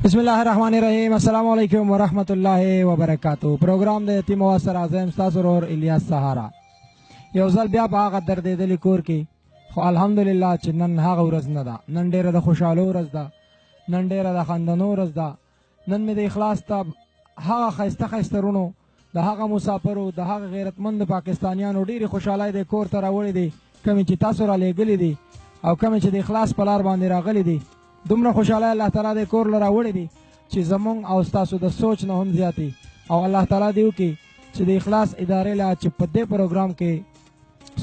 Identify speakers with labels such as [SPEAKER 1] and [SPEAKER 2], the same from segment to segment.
[SPEAKER 1] بسم الله الرحمن الرحیم. السلام علیکم ورحمۃ اللہ وبرکاتہ. پروگرام د یتیم آواز سره زم تاسو ورور الیاس سهارا. یو ځل بیا په هغه دردېدلي کور کې، خو الحمدلله چې نن هغه ورځ نه ده. نن ډېره د خوشحالو ورځ ده، نن ډېره د خندنو ورځ ده. نن مې د اخلاص ته هغه ښایسته ښایسته رونو، د هغه مسافرو، د هغه غیرتمند پاکستانیانو ډېرې خوشحالۍ د کور ته راوړې دي، کمې چې تاسو را لېږلي دي او کمې چې د اخلاص په لار باندې راغلي دي. دومره خوشحالۍ الله تعالی د کور له راوړې دي چې زمونږ او ستاسو د سوچ نه هم زیاتې. او الله تعالی دې وکړي چې د اخلاص ادارې له چې په دې پروګرام کې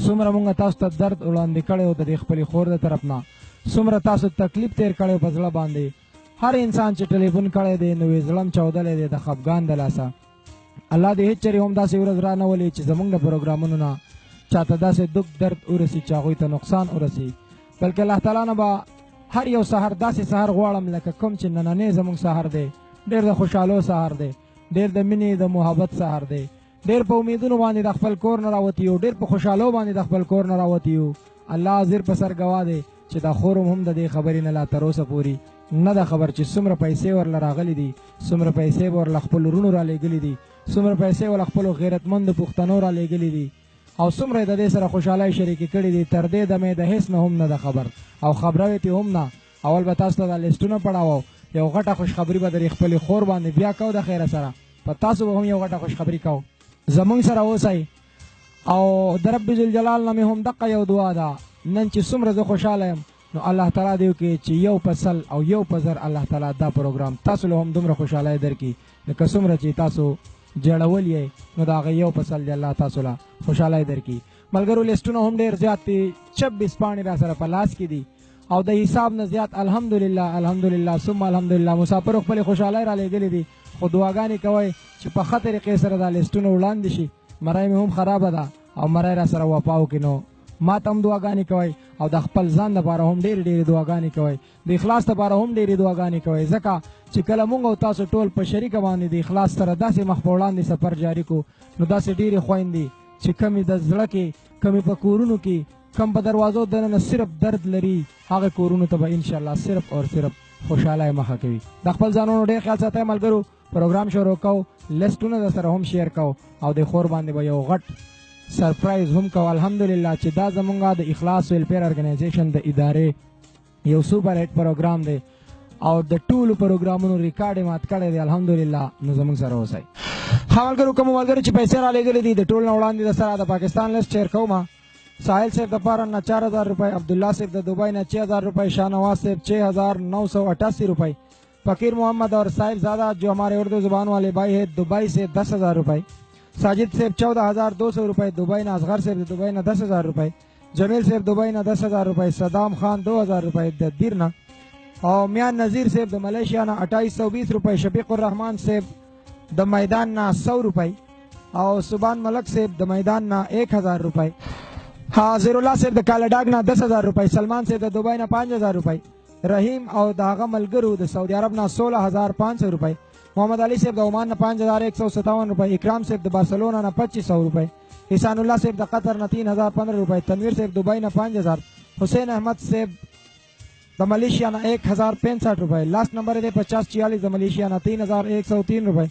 [SPEAKER 1] څومره مونږ تاسو ته درد وړاندې کړی و د دې خپلې خور د طرف نه، څومره تاسو تکلیف تېر کړی و په زړه باندې. هر انسان چې ټلیفون کړی دی نو یې زړه م چاودلی دی د خفګان د لاسه. الله دې هېڅ چېرې هم داسې ورځ را نه ولي چې زمونږ د پروګرامونو نه چاته داسې دک درد ورسي چې هغوی ته نقصان ورسي. بلکې الله تعالی نه به هر یو سهار داسې سهار غواړم لکه کوم چې نننی زموږ سهار دی، ډېر د خوشحالو سهار دی، ډېر د مینې د محبت سهار دی، ډېر په امیدونو باندې د خپل کور نه راوتي یو، ډېر په خوشحالو باندې د خپل کور نه راوتي یو. الله حاضر په سر ګواه دی چې دا خور هم د دې خبرې نه لا تر اوسه پورې نه ده خبر چې څومره پیسې ورله راغلي دي، څومره پیسې به ورله خپلو وروڼو را لېږلي دي، څومره پیسې ورله خپلو غیرتمندو پښتنو را لېږلي دي، او څومره د دې سره خوشحالۍ شریکې کړي دي. تر دې دمې د هېڅ نه هم نه ده خبر او خبروي تې هم نه. اول به تاسو ته دا لیسټونه پړاوو، یو غټه خوشخبري به درې خپلې خور باندې بیا کو د خیره سره، په تاسو به هم یو غټه خوشخبري کو. زمونږ سره اوسئ او د رب ذوالجلال نه مې هم دقه یو دعا ده. نن چې څومره زه خوشحاله یم نو الله تعالی دې وکړي چې یو په سل او یو په زر الله تعالی دا پروګرام تاسو له هم دومره خوشحالۍ درکړي لکه څومره چې تاسو جړول یې نو د هغه یو په سل دې الله تاسو له خوشحالۍ درکړي. ملګرو لیسټونه هم ډېر زیات دي، 26 پاڼې را سره په لاس کې دي او د حساب نه زیات. الحمدلله الحمدلله ثم الحمدلله مسافرو خپلې خوشحالۍ را لېږلې دي. خو دعاګانې کوئ چې په ښه طریقې سره دا لیسټونه وړاندې شي. مرۍ مې هم خرابه ده او مرۍ را سره وفا وکړي نو ما ته هم دعاګانې کوئ او د خپل ځان دپاره هم ډېرې ډېرې دعاګانې کوئ، د اخلاص دپاره هم ډېرې دعاګانې کوئ. ځکه چې کله مونږ او تاسو ټول په شریکه باندې د اخلاص سره داسې مخ په وړاندې سفر جاري کړو نو داسې ډېرې خویندې چې کمې د زړه کې کمې په کورونو کې کم په دروازو دننه صرف درد لري، هغه کورونو ته به انشاءالله صرف اور صرف خوشحالی مخه کوي. د خپل ځانونو ډېر خیال ساتئ ملګرو. پروګرام شروع کوو، لیسټونه در سره هم شیر کوو او د خور باندې به یو غټ سرپرایز هم کوو. الحمدلله چې دا زمونږ د اخلاص ویلفیر ارګنایزیشن د ادارې یو سوپر هټ پروګرام دی او د ټولو پروګرامونو ریکارډ یې مات کړی دی. الحمدلله نو زمونږ سره اوسئ. ښه ملګرو، کومو ملګرو چې پیسې را لېږلي دي د ټول نه وړاندې د سره د پاکستان لیسټ شیر کوم. ساحل صاحب دپاره نه 4000 روپئے، عبداللہ صاحب د دبئی نه 6000 روپئے، شاہنواز صاحب 6988 روپئے، فقیر محمد اور صاحب زادہ جو ہمارے اردو زبان والے بھائی ہیں دبئی سے 10,000 روپئے، ساجد صاحب 14,200 روپئے دبئی نے، اصغر صاحب دبئی نے 10,000 روپئے، جمیل صاحب دبئی نے 10,000 روپئے، صدام خان 2,000 روپئے دیر نہ، اور میاں نذیر صاحب د ملیشیا نہ 2820 روپئے، شفیق الرحمان صاحب د میدان نہ 100 روپئے، اور سبحان ملک صاحب د میدان نہ 1000 روپئے، ہاں زیر اللہ صاحب د کالڈاگ نہ 10,000 روپئے، سلمان صاحب د دبئی نہ 5,000 روپئے، رحیم اور داغا ملگرو د سعودی عرب نہ 16,500 روپئے، محمد علی صاحب د عمان نہ 5,157 روپئے، اکرام صاحب د بارسلونا نہ 2,500 روپئے، احسان اللہ صاحب د قطر نہ 3,015 روپئے، تنویر صاحب دبئی نہ 5,000، حسین احمد صاحب د ملیشیا نہ 1,065 روپئے، لاسٹ نمبر دے 5046 د ملیشیا نہ 3,103 روپئے،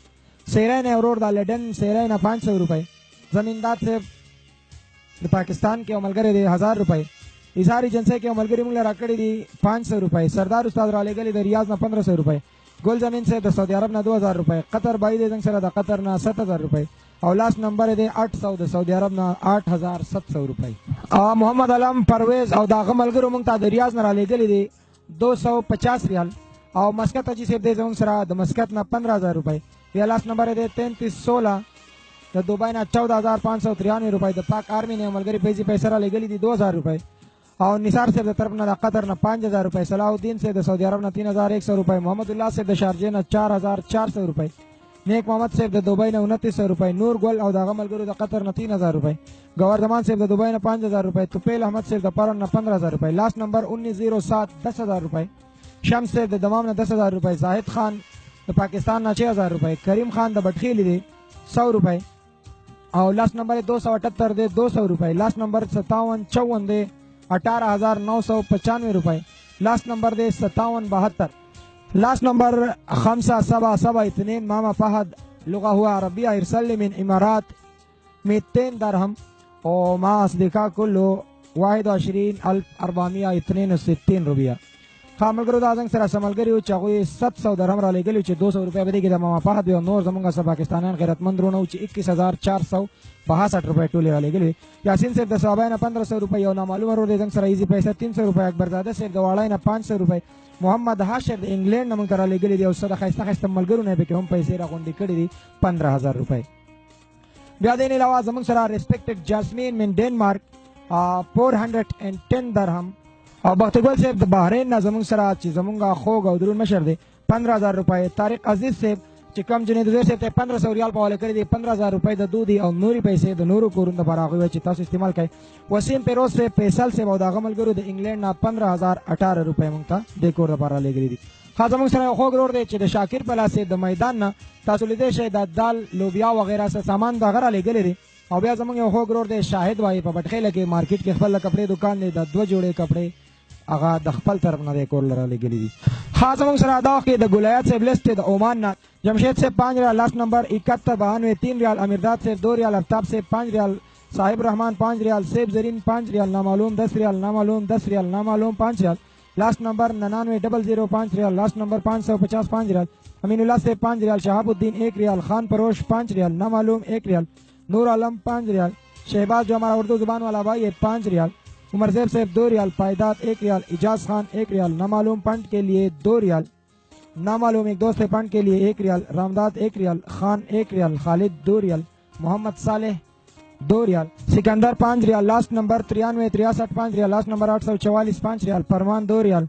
[SPEAKER 1] سیرین اورور د لڈن سیرین نہ 500 روپئے، زمیندار صاحب د پاکستان کے ملګری دی 1000 روپئے، اظہار ایجنسی کے ملګری موږ راکړي دي 500 روپئے، سردار استاد را لېږلي د ریاض نه 1500 روپئے، گل زمین صاحب د سعودی عرب نه 2000 روپئے، قطر بائی دی زنګ سره د قطر نه 7000 روپئے، او لاست نمبر دی 800 د سعودی عرب نه 8700 روپئے. محمد علم پرویز او داغه ملګرو موږ ته د ریاض نه را لېږلي دي 250 ریال، او مسکت اجي صاحب دی زموږ سره د مسکت نه 15000 روپئے، یا لاست نمبر دی 3316 د دبئی نه 14,593 روپئے، د پاک آرمی نه ملګری پیسې پیسې را لېږلي دي 2000 روپئے، اور نثار صاحب د طرف نه د قطر نه 5000 روپئے، صلاح الدین صاحب د سعودی عرب نه 3100 روپئے، محمد الله صاحب د شارجې نه 4400 روپئے، نیک محمد صاحب د دبئی نه 2900 روپئے، نور ګل او دغه ملګرو د قطر نه 3000 روپئے، گوهر زمان صاحب د دبئی نه 5000 روپئے، توفیل احمد صاحب د پرن نه 15000 روپئے، لاست نمبر 1907 10000 روپئے، شمس صاحب د دمام نه 10000 روپئے، زاهد خان د پاکستان نه 6000 روپئے، کریم خان د بٹخیلې دی 100 روپئے، اور لاست نمبر 278 دے 200 روپئے، لاست نمبر 5754 دے 18,995 روپئے، لاست نمبر دے 5772 last number 577 मामा फहद लुगा हुआ अरबिया इरसल من इमारात 200 درهم ومع أصدقاء كله 21462 روپیه. خاملګرو دا څنګه سره سملګریو چې هغوی 700 درهم را لېږلي چې 200 روپۍ به دې کې د ماما فهد او نور زمونږ سه پاکستانیان غیرتمند رونه چې 21462 روپۍ ټولې را لېږلي. یاسین صاحب د صحابه نه 1500 روپۍ او نامعلومه رور دې څنګه سره ایزي پیسې 300 روپۍ. اکبرزاده صاحب د واړای نه 500 روپۍ. محمد هاشر د انګلند نه موږ ته را لېږلي دي او څه د ښایسته ښایسته ملګرو نه پکې هم پیسې را غونډې کړي دي 15000 روپۍ. بیا دې نه علاوه زمونږ سره ریسپیکټډ جاسمین من ډینمارک 410 درهم او بختګل صاحب د بحرین نه زمونږ سره چې زمونږ خوږ او درون مشر دی 15000 روپۍ. طارق عزیز صاحب چې کم جنید زوی صاحب ته 1500 ریال په حواله کړی دی 15000 روپۍ د دودي او نوري پیسې د نورو کورونو لپاره هغوی چې تاسو استعمال کړئ. وسیم پیروز صاحب فیصل صاحب او د هغه ملګرو د انګلند نه 15018 روپۍ موږ ته د کور لپاره لېږلي دي. ښه زمونږ سره یو خوږ رور دی چې د شاکر په لاس د میدان نه تاسو لیدی شئ د دال لوبیا وغیره څه سامان د هغه را لېږلی دی. او بیا زمونږ یو خوږ رور دی شاهد وایي په بټخیله کې مارکیټ کې خپل کپړې دکان دی د 2 جوړې کپړې هغه د خپل طرف نه د کور لره لېږلي دي. ښه زمونږ سره دا کې د ګلایات صاحب لیست د عمان نه جمشید صاحب 5 ریال لاست نمبر 7192 3 ریال امداد صاحب 2 ریال افتاب صاحب 5 ریال صاحب رحمان 5 ریال سیب زرین 5 ریال نامعلوم 10 ریال نامعلوم 10 ریال نامعلوم 5 ریال लास्ट नंबर 9900 रियाल लास्ट नंबर 550 5 रियाल अमीनुल्लाह से 5 रियाल शहाबुद्दीन 1 रियाल खान परोश 5 रियाल नामालूम 1 रियाल नूर आलम 5 रियाल शहबाज जो हमारा उर्दू जुबान वाला भाई है 5 रियाल उमर ज़ैब साहब 2 रियाल पायदाद 1 रियाल इजाज खान 1 रियाल नामालूम पंट के लिए 2 रियाल नामालूम एक दोस्त पंट के लिए 1 रियाल रामदाद 1 रियाल खान 1 रियाल खालिद 2 रियाल मोहम्मद सालेह 2 रियाल सिकंदर 5 रियाल लास्ट नंबर 93 63 5 रियाल लास्ट नंबर 844 5 रियाल फरमान 2 रियाल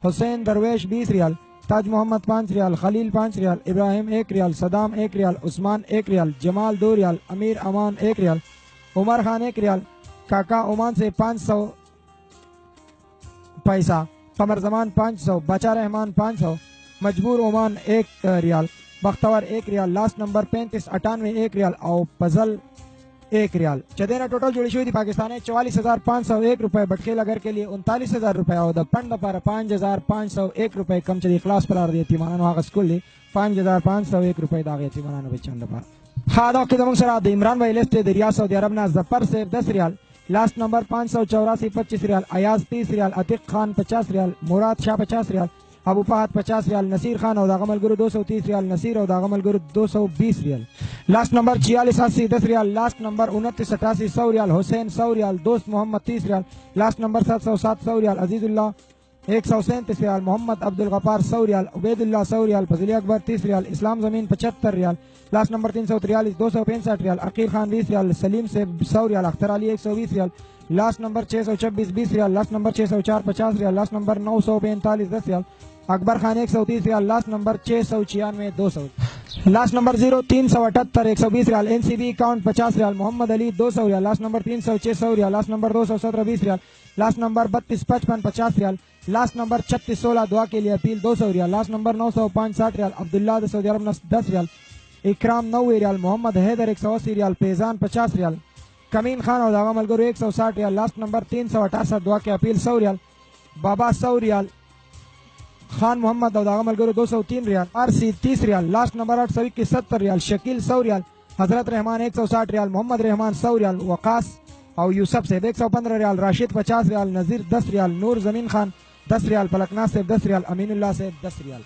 [SPEAKER 1] हुसैन दरवेश 20 रियाल ताज मोहम्मद 5 रियाल खलील 5 रियाल इब्राहिम 1 रियाल सदाम 1 रियाल उस्मान 1 रियाल जमाल 2 रियाल अमीर अमान 1 रियाल उमर खान 1 रियाल काका ओमान से 500 पैसा कमर जमान 500 बचा रहमान 500 मजबूर ओमान 1 रियाल बख्तवर 1 रियाल लास्ट नंबर 35 98 1 रियाल और पजल 1 रियाल चदेना टोटल जोड़ी हुई थी पाकिस्तान 44,501 रुपए बटखेला घर के लिए 39,000 रुपए और द पंड पर 5,501 रुपए कम चली क्लास पर दी थी माना स्कूल 5,501 रुपए दागे थी माना बच्चों पर खादा के दमंग सरा इमरान भाई लिस्ट दे रियाद सऊदी अरब ना जफर से 10 रियाल लास्ट नंबर 584 25 रियाल अयाज 30 रियाल अतिक खान 50 रियाल मुराद शाह 50 रियाल अबू फहद 50 रियाल नसीर खान और दागमल गुरु 230 रियाल नसीर और दागमल गुरु 220 रियाल लास्ट नंबर 46 80 10 रियाल लास्ट नंबर 29 88 100 रियाल हुसैन 100 रियाल दोस्त मोहम्मद 30 रियाल लास्ट नंबर 700 रियाल अजीजुल्लाह 137 रियाल मोहम्मद अब्दुल गफार 100 रियाल उबैदुल्लाह 100 रियाल फजली अकबर 30 रियाल इस्लाम जमीन 75 रियाल लास्ट नंबर 343 265 रियाल अकील खान 20 रियाल सलीम से 100 रियाल अख्तर अली 120 रियाल लास्ट नंबर 626 20 रियाल लास्ट नंबर 604 50 रियाल लास्ट नंबर 945 10 रियाल अकबर खान 130 रियाल लास्ट नंबर 696 200 लास्ट नंबर 0378 120 रियाल एनसीबी अकाउंट 50 रियाल मोहम्मद अली 200 रियाल लास्ट नंबर 300 600 रियाल लास्ट नंबर 217 20 रियाल लास्ट नंबर 32 55 50 रियाल लास्ट नंबर 36 16 दुआ के लिए अपील 200 रियाल लास्ट नंबर 905 60 रियाल अब्दुल्ला सऊदी अरब 10 रियाल इकराम 90 रियाल मोहम्मद हैदर 180 रियाल फैजान 50 रियाल कमीन खान और दागा मलगुरु 160 रियाल लास्ट नंबर 368 दुआ के अपील 100 रियाल बाबा 100 रियाल खान मोहम्मद और दागा मलगुरु 203 रियाल आरसी 30 रियाल लास्ट नंबर 821 70 रियाल शकील 100 रियाल हजरत रहमान 160 रियाल मोहम्मद रहमान 100 रियाल वकास और यूसुफ से 115 रियाल राशिद 50 रियाल नजीर 10 रियाल नूर जमीन खान 10 रियाल पलकना से 10 रियाल अमीनुल्लाह से 10 रियाल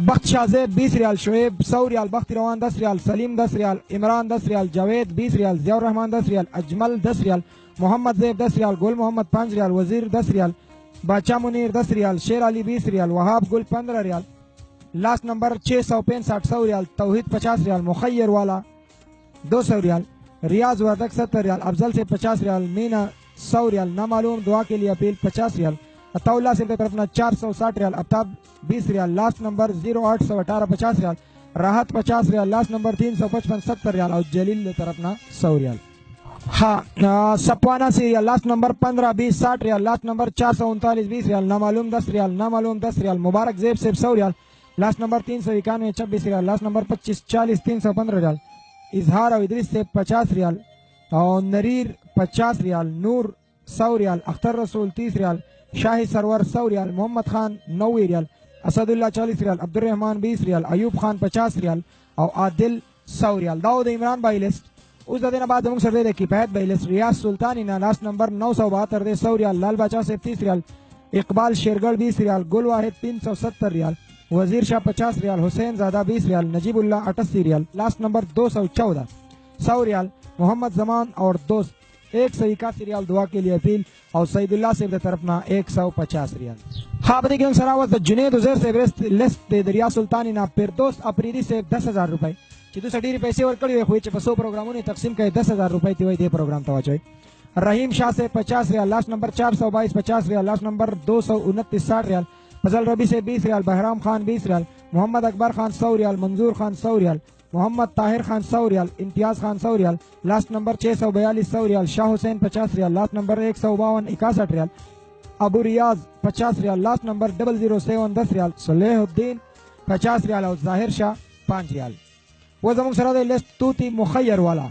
[SPEAKER 1] बख्त शाहजेब 20 रियाल शुएब 100 रियाल बख्त रवान 10 रियाल सलीम 10 रियाल इमरान 10 रियाल जावेद 20 रियाल जियाउर रहमान 10 रियाल अजमल 10 रियाल मोहम्मद ज़ैब 10 रियाल गुल मोहम्मद 5 रियाल वजीर 10 रियाल बादशाह मुनीर 10 रियाल शेर अली 20 रियाल वहाब गुल 15 रियाल लास्ट नंबर 665 100 रियाल तौहीद 50 रियाल मुखैर वाला 200 रियाल रियाज वर्दक 70 रियाल अफजल से 50 रियाल मीना 100 रियाल नामालूम दुआ के लिए अपील 50 रियाल अताउल्ला से तरफ ना 460 रियाल अफ्ताब 20 रियाल लास्ट नंबर 0818 50 रियाल राहत 50 रियाल लास्ट नंबर 355 70 रियाल और जलील तरफ ना 100 रियाल हाँ सपवाना से लास्ट नंबर 15 20 60 रियाल लास्ट नंबर 439 20 रियाल नामालूम 10 रियाल नामालूम 10 रियाल मुबारक ज़ैब से 100 रियाल लास्ट नंबर 391 26 रियाल लास्ट नंबर 25 40 315 रियाल इजहार और इदरीस से 50 रियाल और नरीर 50 रियाल नूर 100 रियाल अख्तर रसूल 30 रियाल शाही सरवर 100 रियाल मोहम्मद खान 90 रियाल اسد اللہ 40 ریال، عبد الرحمن 20 ریال، ایوب خان 50 ریال او عادل 100 ریال. دا د عمران بھائی لسٹ. اوس د دې نه بعد موږ سره د کفایت بھائی لسٹ. ریاض سلطانی نه لاس نمبر 972 دے 100 ریال، لال باچا سے 30 ریال، اقبال شیرگڑھ 20 ریال، گل واحد 370 ریال، وزیر شاہ 50 ریال، حسین زادہ 20 ریال، نجیب اللہ 88 ریال، لاس نمبر 214 100 ریال، محمد زمان اور دوست 181 ریال دعا کے لیے اپیل اور سعید اللہ سے طرفنا 150 ریال. ہاں بدی کے سراوت جنید عزیر سے لسٹ دے دریا سلطانی نا پردوس اپریدی سے 10,000 روپے چې دوی ډېرې پیسې ورکړي وي خو چې په 100 پروګرامونو تقسیم کړي 10,000 روپے تی وای دې پروګرام ته واچوي. رحیم شاہ سے 50 ریال، لاس نمبر 422 50 ریال، لاس نمبر 229 60 ریال، فضل ربی سے 20 ریال، بہرام خان 20 ریال، محمد اکبر خان 100 ریال، منظور خان 100 ریال، محمد طاہر خان 100 ریال، امتیاز خان 100 ریال، لاس نمبر 642 100 ریال، شاہ حسین 50 ریال، لاس نمبر 152 61 ریال، ابو ریاض 50 ریال، لاس نمبر 007 10 ریال، صلیح الدین 50 ریال اور ظاہر شاہ 5 ریال. وہ زمون سره د لیست توتی مخیر والا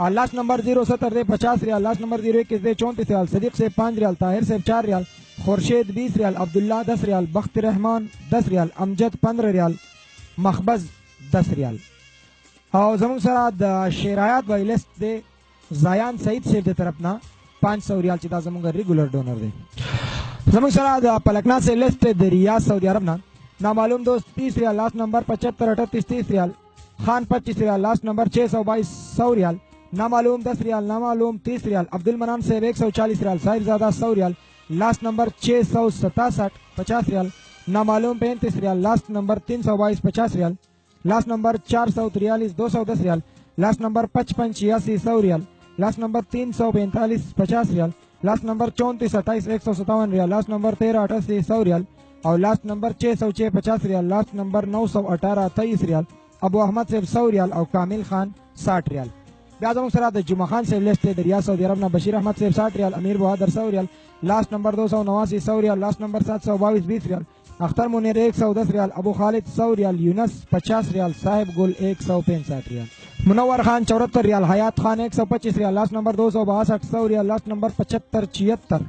[SPEAKER 1] لاس نمبر 070 دے 50 ریال، لاس نمبر 021 دے 34 ریال، صدیق سے 5 ریال، طاہر سے 4 ریال، خورشید 20 ریال، عبداللہ 10 ریال، بخت رحمان 10 ریال، امجد 15 ریال، مخبز 10 ریال. اور زمون سره د شیرایات بائی لیست دے زایان سعید سے دے طرفنا 500 ریال چې دا زمونږ ریگولر ڈونر دے. زمون سره د پلکنا سے لیست دے ریاض سعودی عرب نا نامعلوم دوست 30 ریال، لاس نمبر 75 38 30 ریال، خان 25 ریال، لاس نمبر 622 100 ریال، نامعلوم 10 ریال، نامعلوم 30 ریال، عبد المنان صاحب 140 ریال، صاحب زادہ 100 ریال، لاس نمبر 667 50 ریال، نامعلوم 35 ریال، لاس نمبر 322 50 ریال، لاس نمبر 443 210 ریال، لاس نمبر 55 86 100 ریال، لاس نمبر 345 50 ریال، لاس نمبر 34 28 157 ریال، لاس نمبر 13 88 100 ریال اور لاس نمبر 606 50 ریال، لاس نمبر 918 23 ریال، ابو احمد صاحب 100 ریال اور کامل خان 60 ریال. بیا زموږ سره د جمعه خان صاحب لیست د ریاض سعودی عرب نه بشیر احمد صاحب 60 ریال، امیر بہادر 100 ریال، لاس نمبر 289 100 ریال، لاس نمبر 722 20 ریال، اختر منیر 110 ریال، ابو خالد 100 ریال، یونس 50 ریال، صاحب گل 165 ریال، منور خان 74 ریال، حیات خان 125 ریال، لاس نمبر 262 100 ریال، لاس نمبر 75 76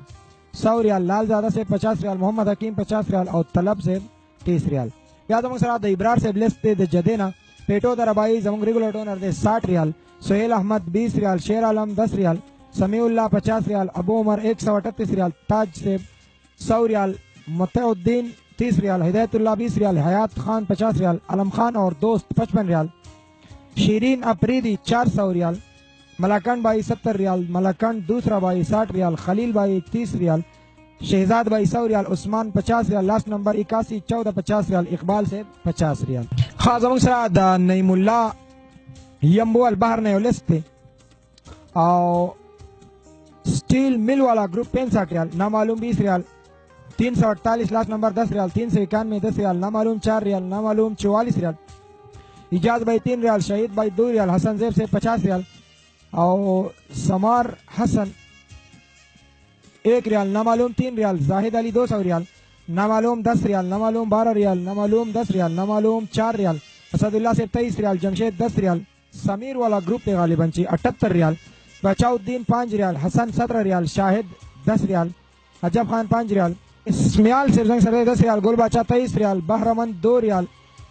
[SPEAKER 1] 100 ریال، لال زادہ سے 50 ریال، محمد حکیم 50 ریال اور طلب سے 30 ریال. یا زموږ سره د ابرار سے لیست د جدینا پیٹو دربائی زموږ ریگولر ڈونر دے 60 ریال، سہیل احمد 20 ریال، شیر عالم 10 ریال، سمیع اللہ 50 ریال، ابو عمر 138 ریال، تاج سے 100 ریال، متع الدین 30 ریال، ہدایت اللہ 20 ریال، حیات خان 50 ریال، علم خان اور دوست 55 ریال، شیرین اپریدی 400 ریال، ملاکنڈ بھائی 70 ریال، ملاکنڈ دوسرا بھائی 60 ریال، خلیل بھائی 30 ریال، شہزاد بھائی 100 ریال، عثمان 50 ریال، لاس نمبر 81 14 50 ریال، اقبال سے 50 ریال. خاص زموږ سره د نعیم الله یمبو البحر نے لسٹ اور سٹیل مل والا گروپ 65 ریال، نامعلوم 20 ریال، 348 لاس نمبر 10 ریال، 391 10 ریال، نامعلوم 4 ریال، نامعلوم 44 ریال، اجاز بھائی 3 ریال، شہید بھائی 2 ریال، حسن زیب سے 50 ریال اور سمار حسن 1 ریال، نامعلوم 3 ریال، زاہد علی 200 ریال، نامعلوم 10 ریال، نامعلوم 12 ریال، نامعلوم 10 ریال، نامعلوم 4 ریال، اسد اللہ سے 23 ریال، جمشید 10 ریال، سمیر والا گروپ پہ غالباً 78 ریال، بچاؤ الدین 5 ریال، حسن 17 ریال، شاہد 10 ریال، عجب خان 5 ریال، اسمیال سے 10 ریال، گل باچا 23 ریال، بہرمند 2 ریال،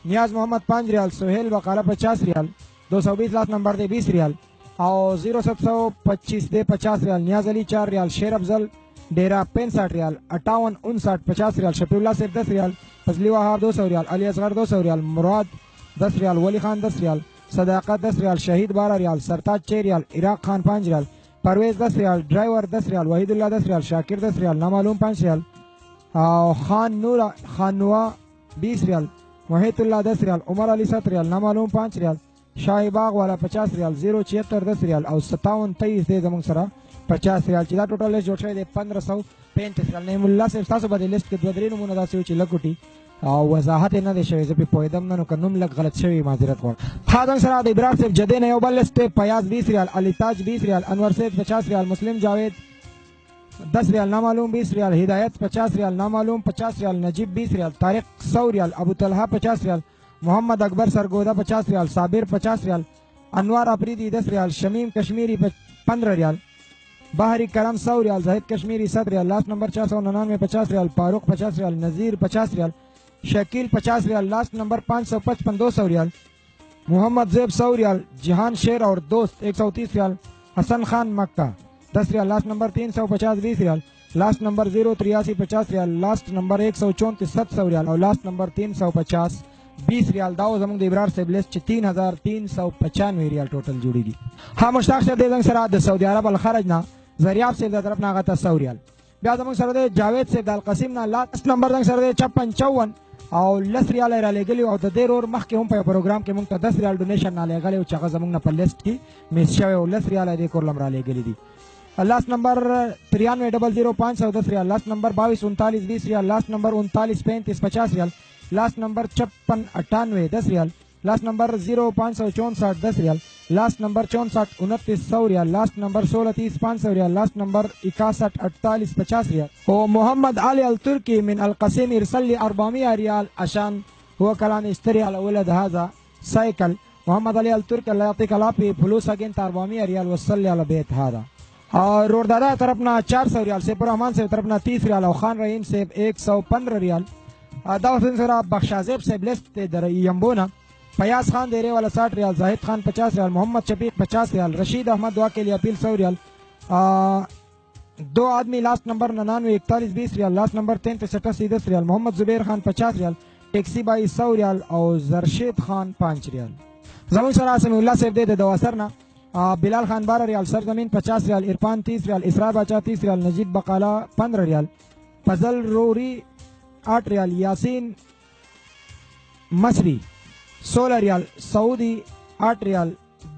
[SPEAKER 1] نیاز محمد 5 ریال، سہیل بقالہ 50 ریال، 220 لاس نمبر دے 20 ریال اور 0725 دے 50 ریال، نیاز علی 4 ریال، شیر افضل ڈیرا 65 ریال، 58 59 50 ریال، شفیع اللہ سے 10 ریال، فضلی وہاب 200 ریال، علی اصغر 200 ریال، مراد 10 ریال، ولی خان 10 ریال، صداقت 10 ریال، شہید 12 ریال، سرتاج 6 ریال، عراق خان 5 ریال، پرویز 10 ریال، ڈرائیور 10 ریال، وحید اللہ 10 ریال، شاکر 10 ریال، نامعلوم 5 ریال، خان نوا 20 ریال، وحید اللہ 10 ریال، عمر علی 7 ریال، نامعلوم 5 ریال، شاہ باغ والا 50 ریال، 076 10 ریال اور 57 23 دے زمون سره 50 ریال چې دا ټوټل لیست جوړ شوی دی 1535 ریال. نعیم الله صاحب تاسو به د لیست کې دوه درې نومونه داسې وي چې لږ وټي او وضاحت یې نه دی شوی، زه پرې پوهېدم نه، نو که نوم لږ غلط شوی معذرت غواړم. ښه زموږ سره د ابرار صاحب جدې نه یو بل لیست دی، فیاض 20 ریال، علی تاج 20 ریال، انور صاحب 50 ریال، مسلم جاوید 10 ریال، نامعلوم 20 ریال، ہدایت 50 ریال، نامعلوم 50 ریال، نجیب 20 ریال، طارق 100 ریال، ابو طلحہ 50 ریال، محمد اکبر سرگودا 50 ریال، صابر 50 ریال، انوار اپریدی 10 ریال، شمیم کشمیری 15 ریال، بحری کرم 100 ریال، زاہد کشمیری 7 ریال، لاسٹ نمبر 499 50 ریال، فاروق 50 ریال، نذیر 50 ریال، شکیل 50 ریال، لاسٹ نمبر 555 200 ریال، محمد زیب 100 ریال، جہان شیر اور دوست 130 ریال، حسن خان مکہ 10 ریال، لاسٹ نمبر 350 20 ریال، لاسٹ نمبر 083 50 ریال، لاسٹ نمبر 134 700 ریال اور لاسٹ نمبر 350 20 ریال. داو زمونږ د ابرار صاحب لیست چې 3395 ریال ټوټل جوړیږي. ها مشتاق صاحب د زنګ سره د سعودي عرب الخرج نه زریاب صاحب د طرف نه هغه ته 100 ریال. بیا زمونږ سره د جاوید صاحب د القاسم نه لاست نمبر زنګ سره د 5654 او 10 ریال را لګلی او د دې ور مخکې هم په پروګرام کې مونږ ته 10 ریال ډونیشن نه لګلی او چې هغه زمونږ نه په لیست کې میس شوی او 10 ریال د کورلم را لګلی دي. لاست نمبر 93000510 ریال، لاست نمبر 2239 20 ریال، لاست نمبر 3935 50 ریال، لاست نمبر 5698 10 ریال، لاست نمبر 0564 10 ریال، لاست نمبر 6429 100 ریال، لاست نمبر 1630 500 ریال، لاست نمبر 6148 50 ریال. ومحمد علي التركي من القصيم يرسل لي 400 ريال عشان هو كان يشتري على ولد هذا سايكل. محمد علي التركي الله يعطيك العافية، فلوسك انت 400 ريال وصل لي على بيت هذا. اور روردادا طرفنا 400 ریال، سیف الرحمن سے طرفنا 30 ریال اور خان رحیم سے 115 ریال. داوسن سرا بخشازیب سے بلست در یمبونا، فیاض خان دیرے والا 60 ریال، زاہد خان 50 ریال، محمد شفیق 50 ریال، رشید احمد دعا کے لیے اپیل 100 ریال. دو آدمی لاسٹ نمبر 99 41 20 ریال، لاسٹ نمبر 33 10 ریال، محمد زبیر خان 50 ریال، ٹیکسی بائی 100 ریال اور زرشید خان 5 ریال. زمین سرا سمی اللہ سے دے دے دو اثرنا. بلال خان 12 ریال، سرزمین 50 ریال، عرفان 30 ریال، اسرار باچا 30 ریال، نجیب بقالہ 15 ریال، فضل روری 8 ریال، یاسین مصری 16 ریال، سعودی 8 ریال،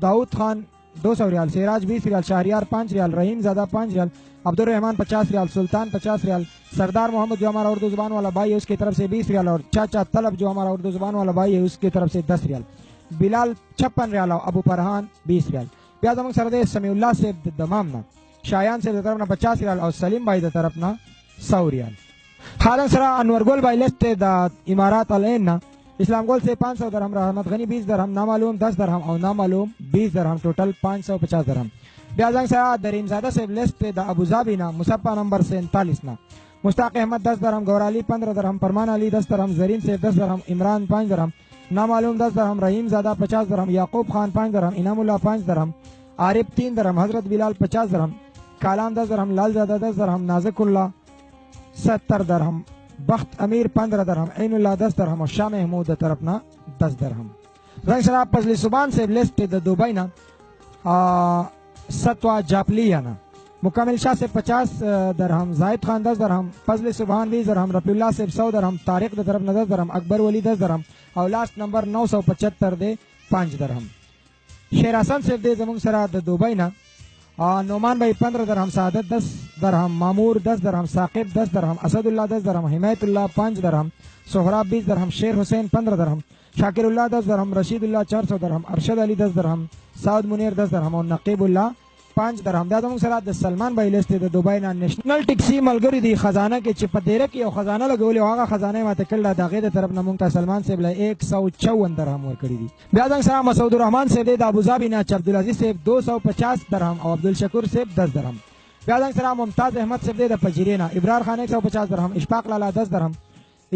[SPEAKER 1] داؤد خان 200 ریال، سراج 20 ریال، شہریار 5 ریال، رحیم زادہ 5 ریال، عبدالرحمان 50 ریال، سلطان 50 ریال، سردار محمد جو ہمارا اردو زبان والا بھائی ہے اس کی طرف سے 20 ریال اور چاچا طلب جو ہمارا اردو زبان والا بھائی ہے اس کی طرف سے 10 ریال، بلال 56 ریال اور ابو فرحان 20 ریال. بیا زمونږ سره د سمیع الله صاحب د دمام نه، شایان صاحب د طرف نه 50 ریال او سلیم بھائی د طرف نه 100 ریال. خالد سره انور گل بھائی لیست د امارات العین نه، اسلام گل سے 500 درہم، رحمت غنی 20 درہم، نامعلوم 10 درہم اور نامعلوم 20 درہم، ٹوٹل 550 درہم. بیا زنګ سره دریم زاده صاحب لیست د ابوظبی نه، مصفح نمبر 47 نه، مشتاق احمد 10 درہم، گور علی 15 درہم، فرمان علی 10 درہم، زرین صاحب 10 درہم، عمران 5 درہم، نامعلوم 10 درہم، رحیم زادہ 50 درہم، یعقوب خان 5 درہم، انعام اللہ 5 درہم، عارف 3 درہم، حضرت بلال 50 درہم، کالام 10 درہم، لال زادہ 10 درہم، نازک اللہ 70 درہم، بخت امیر 15 درہم، عین اللہ 10 درہم اور شاہ محمود طرفنا 10 درہم. رنگ شراب پزلی سبان سے لسٹ د دبئی نا، ستوا جاپلیا نا، مکمل شاہ سے 50 درہم، زاہد خان 10 درہم، فضل سبحان 20 درہم، رفیع اللہ سے 100 درہم، طارق د طرف 10 درہم، اکبر ولی 10 درہم اور لاسٹ نمبر 975 دے 5 درہم. شیر حسن سے دے زمونږ سره د دبئی نا، نعمان بھائی 15 درہم، سعادت 10 درہم، مامور 10 درہم، ثاقب 10 درہم، اسد اللہ 10 درہم، حمایت اللہ 5 درہم، سہراب 20 درہم، شیر حسین 15 درہم، شاکر اللہ 10 درہم، رشید اللہ 400 درہم، ارشد علی 10 درہم، سعود منیر 10 درہم اور نقیب اللہ 5 درہم. بیا زمونږ سره د سلمان بھائی لیست د دبئی نا، نیشنل ټیکسی ملګری دی خزانه کې چې په دیره کې یو خزانه لګولې او هغه خزانه ماته کړله، د هغې د طرف نه مونږ ته سلمان صاحب له 154 درهم ورکړي دي. بیا زمونږ سره مسعود الرحمان صاحب دی د ابوظبي نه، چې عبدالعزیز صاحب 250 درهم او عبدالشکور صاحب 10 درهم. بیا زمونږ سره ممتاز احمد صاحب دی د پجیرې نه، ابرار خان 150 درهم، اشفاق لالا 10 درهم،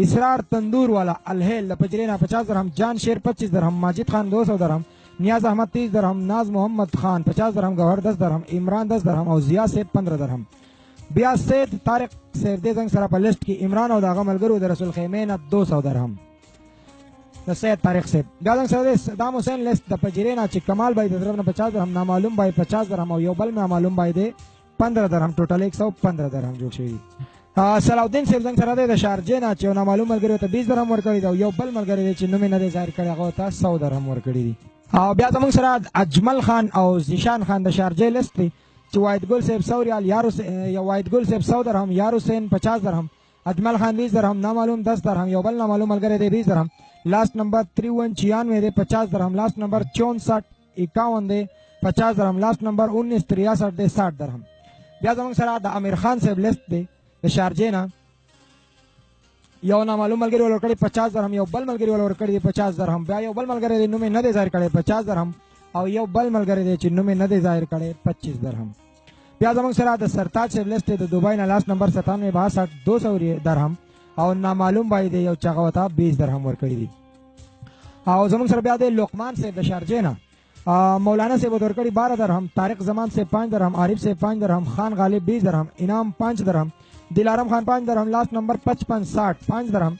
[SPEAKER 1] اسرار تندور والا الهیل د پجیرې نه 50 درهم، جان شیر 25 درهم، ماجد خان 200 درهم، نیاز احمد 30 درہم، ناز محمد خان 50 درہم، گوہر 10 درہم، عمران 10 درہم اور ضیاء صاحب 15 درہم. بیا سید طارق صاحب دے زنگ سره په لیست کې عمران او داغه ملګرو د رسول خیمین 200 درہم د سید طارق صاحب. بیا زنگ سره صدام حسین لیست د پجرینا چې کمال بھائی د طرف نه 50 درہم، نامعلوم بھائی 50 درہم او یو بل نامعلوم بھائی دے 15 درہم، ټوټل 115 درہم جوړ شوی. صلاح الدین صاحب زنگ سره د شارجه نه چې نامعلوم ملګرو ته 20 درہم ورکړي او یو بل ملګری چې نوم نه دی ظاهر کړی هغه ته 100 درہم ورکړي دي. بیا زمونږ سره اجمل خان او زیشان خان د شارجه لیست دی چې واحد ګل صاحب 100 ریال، یا واحد ګل صاحب 100 درہم، یار حسین 50 درہم، اجمل خان 20 درہم، نامعلوم 10 درہم، یو بل نامعلوم ملګری دی 20 درہم، لاسٹ نمبر 5396 دے 50 درہم، لاسٹ نمبر 6451 دے 50 درہم، لاسٹ نمبر 1963 دے 60 درہم. بیا زمونږ سره د امیر خان صاحب لیست دی د شارجه نه، یو نامعلوم ملګری ول ورکړي 50 درهم، یو بل ملګری ول ورکړي 50 درهم، بیا یو بل ملګری دی نوم نه دی ظاهر کړی 50 درهم او یو بل ملګری دی چې نوم نه دی ظاهر کړی 25 درهم. بیا زموږ سره د سرتاج صاحب لیست د دوبۍ نه لاس نمبر 9762 200 درهم او نامعلوم باندې یو چاغه وتا 20 درهم ورکړي دي. او زموږ سره بیا د لقمان صاحب د شارجې نه مولانا صاحب ورکړي 12 درهم، طارق زمان صاحب 5 درهم، عارف صاحب 5 درهم، خان غالب 20 درهم، انعام 5 درهم، دلارم خان 5 درهم، لاست نمبر 5560 5 درهم،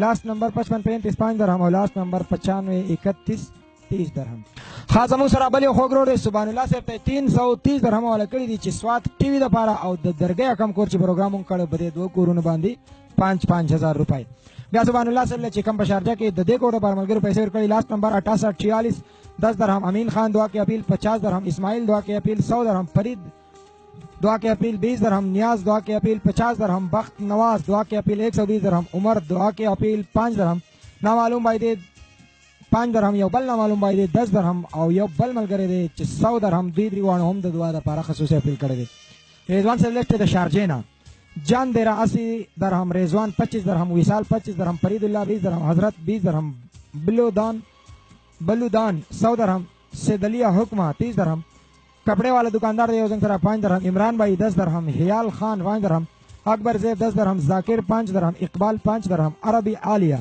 [SPEAKER 1] لاست نمبر 5535 5 درهم او لاست نمبر 9531 30 درهم. خاص زموږ سره بل یو خوږ روډ سبحان الله صاحب ته 330 درهم والا کړي دي چې سوات ټي وي لپاره او د درګۍ کم کور چې پروګرام کړو بده دوه کورونه باندې 5-5000 روپۍ. بیا سبحان الله صاحب چې کم په شارجه کې د دې کوډ پر ملګرو پیسې ورکړي لاست نمبر 6846 10 درهم، امین خان دعا کې اپیل 50 درهم، اسماعیل دعا کې اپیل 100 درهم، فرید دعا کې اپیل 20 درهم، نیاز دعا کې اپیل 50 درهم، بخت نواز دعا کې اپیل 120 درهم، عمر دعا کې اپیل 5 درهم، نامعلوم باندې 5 درهم، یو بل نامعلوم باندې 10 درهم او یو بل ملګری دی چې 100 درهم دوی دریوانه هم د دعا لپاره خصوصي اپیل کړی دی. رضوان صاحب لیست د شارجې نه جان دیرا 80 درهم، رضوان 25 درهم، وصال 25 درهم، فرید الله 20 درهم، حضرت 20 درهم، بلودان 100 درهم، سیدلیہ حکمہ 30 درهم، کپڑے والا دکاندار دی یوزنگ سره 5 درهم، عمران بھائی 10 درهم، حیال خان 5 درهم، اکبر زید 10 درهم، ذاکر 5 درهم، اقبال 5 درهم، عربی عالیہ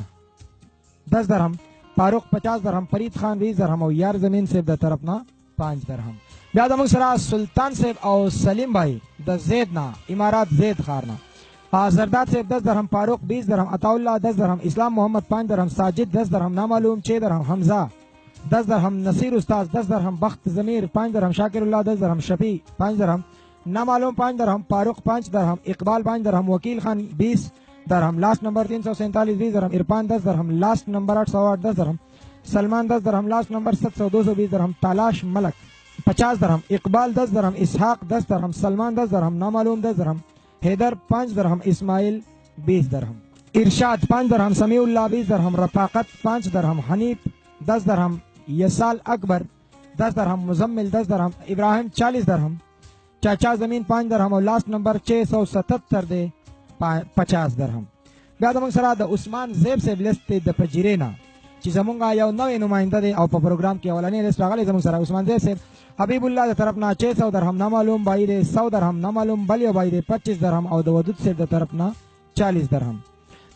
[SPEAKER 1] 10 درهم، فاروق 50 درهم، فرید خان 20 درهم او یار زمین صاحب د طرفنا 5 درهم. بیا زموږ سره سلطان صاحب او سلیم بھائی د زید نا امارات زید خار نا، زرداد صاحب 10 درهم، فاروق 20 درهم، عطاءاللہ 10 درهم، اسلام محمد 5 درهم، ساجد 10 درهم، نامعلوم 6 درهم، حمزہ 10 درهم، نصیر استاد 10 درهم، بخت ضمیر 5 درهم، شاکر اللہ 10 درهم، شفیع 5 درهم، نامعلوم 5 درهم، فاروق 5 درهم، اقبال 5 درهم، وکیل خان 20 درهم، لاست نمبر 347 20 درهم، عرفان 10 درهم، لاست نمبر 808 10 درهم، سلمان 10 درهم، لاست نمبر 700 220 درهم، تالاش ملک 50 درهم، اقبال 10 درهم، اسحاق 10 درهم، سلمان 10 درهم، نامعلوم 10 درهم، حیدر 5 درهم، اسماعیل 20 درهم، ارشاد 5 درهم، سمیع اللہ 20 درهم، رفاقت 5 درهم، حنیف 10 درهم، یسال اکبر 10 درهم، مزمل 10 درهم، ابراہیم 40 درهم، چاچا زمین 5 درهم او لاست نمبر 677 دی 50 درهم. بیا زموږ سره د عثمان زیب صاحب لیست د پجیرینا چې زمونږ یو نوې نماینده دی او په پروګرام کې اولنی لیست راغلی زموږ سره عثمان زیب صاحب، حبیب الله د طرف نه 600 درهم، نامعلوم بای دی 100 درهم، نامعلوم بل یو بای دی 25 درهم او د ودود صاحب د طرف نه 40 درهم.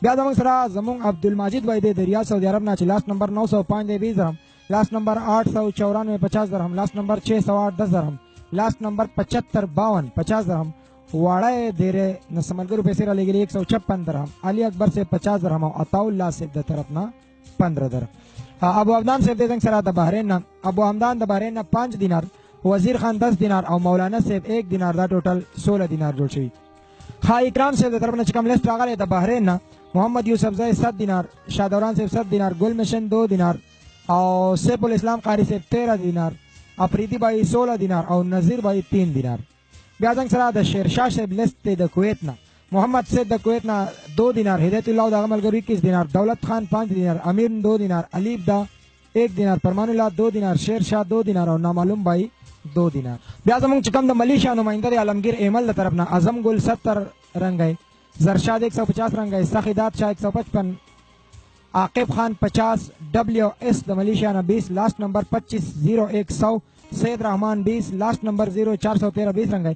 [SPEAKER 1] بیا زموږ سره زمونږ عبدالمجید بای دی د ریاض سعودي عرب نه چې لاست نمبر 905 دی 20 درهم، لاست نمبر 894 50 درهم، لاست نمبر 608 10 درهم، لاست نمبر 7552 50 درهم، واړه ډېرې نسملګرو پیسې را لګېلې 156 درهم، علي اکبر صاحب 50 درهم او عطاءالله صاحب د طرف نه 15 درهم. ابو عبدان صاحب د څنګه سره د بحرین نه، ابو حمدان د بحرین نه 5 دینار، وزیر خان 10 دینار او مولانا صاحب 1 دینار، دا ټوټل 16 دینار جوړ شوی. اکرام صاحب د طرف نه چې کوم لیست راغلی د بحرین نه، محمد یوسف زئی 7 دینار، شادوران صاحب 7 دینار، گل مشن 2 دینار او سیف الاسلام قاری صاحب 13 دینار، افریدی بھائی 16 دینار او نذیر بھائی 3 دینار. بیا څنګه سره د شیرشاه صاحب لیست د کویت نه، محمد صاحب د کویت نه 2 دینار، هدایت الله د عمل ګرو 21 دینار، دولت خان 5 دینار، امیر 2 دینار، علیب دا 1 دینار، فرمان الله 2 دینار، شیرشاه 2 دینار او نامعلوم بھائی 2 دینار. بیا زموږ چې کوم د ملیشیا نماینده دی عالمگیر ایمل د طرف نه، اعظم گل 70 رنگای، زرشاد 150 رنگای، سخیدات شاه 155، عاقب خان 50، ڈبلیو ایس د ملیشیا نه 20، لاست نمبر 250100، سید رحمان 20، لاست نمبر 0413 20 رنگای،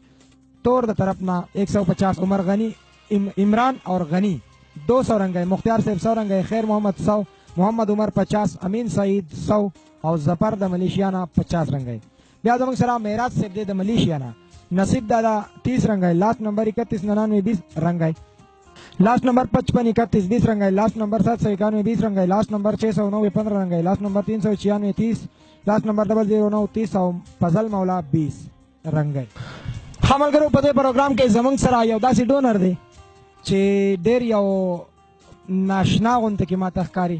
[SPEAKER 1] تور د طرف نه 150، عمر غنی عمران اور غنی 200 رنگای، مختار صاحب 100 رنگای، خیر محمد 100، محمد عمر 50، امین سعید 100 او ظفر د ملیشیا نه 50 رنگای. بیا زموږ سره معراج صاحب د ملیشیا نه، نصیب دادا 30 رنگای، لاست نمبر 3199 20 رنگای، لاست نمبر 55 31 20 رنگای، لاست نمبر 791 20 رنگای، لاست نمبر 609 15 رنگای، لاست نمبر 396 30، لاست نمبر 009 30 او فضل مولا 20 رنگای. خملګرو په دې پروګرام کې زمونږ سره یو داسې ډونر دی چې ډېر یو ناشنا غونته کې ماته ښکاري،